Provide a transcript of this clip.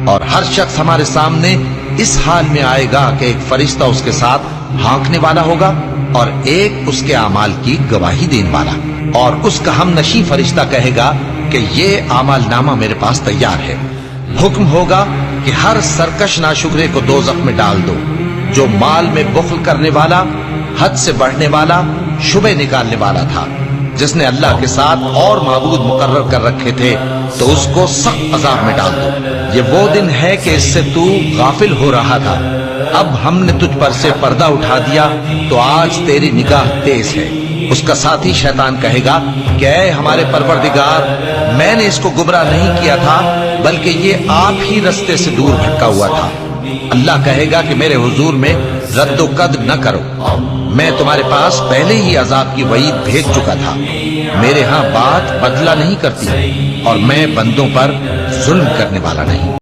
اور ہر شخص ہمارے سامنے اس حال میں آئے گا کہ ایک فرشتہ اس کے ساتھ ہانکنے والا ہوگا اور ایک اس کے اعمال کی گواہی دینے والا، اور اس کا ہم نشیں فرشتہ کہے گا کہ یہ اعمال نامہ میرے پاس تیار ہے۔ حکم ہوگا کہ ہر سرکش ناشکرے کو دوزخ میں ڈال دو، جو مال میں بخل کرنے والا، حد سے بڑھنے والا، شبہ نکالنے والا تھا، جس نے اللہ کے ساتھ اور معبود مقرر کر رکھے تھے، تو اس کو سخت عذاب میں ڈال دو۔ یہ وہ دن ہے کہ اس سے تو غافل ہو رہا تھا، اب ہم نے تجھ پر سے پردہ اٹھا دیا، تو آج تیری نگاہ تیز ہے۔ اس کا ساتھی شیطان کہے گا کہ اے ہمارے پروردگار، میں نے اس کو گمراہ نہیں کیا تھا، بلکہ یہ آپ ہی رستے سے دور بھٹکا ہوا تھا۔ اللہ کہے گا کہ میرے حضور میں رد و قد نہ کرو، میں تمہارے پاس پہلے ہی عذاب کی وعید بھیج چکا تھا۔ میرے ہاں بات بدلہ نہیں کرتی، اور میں بندوں پر ظلم کرنے والا نہیں۔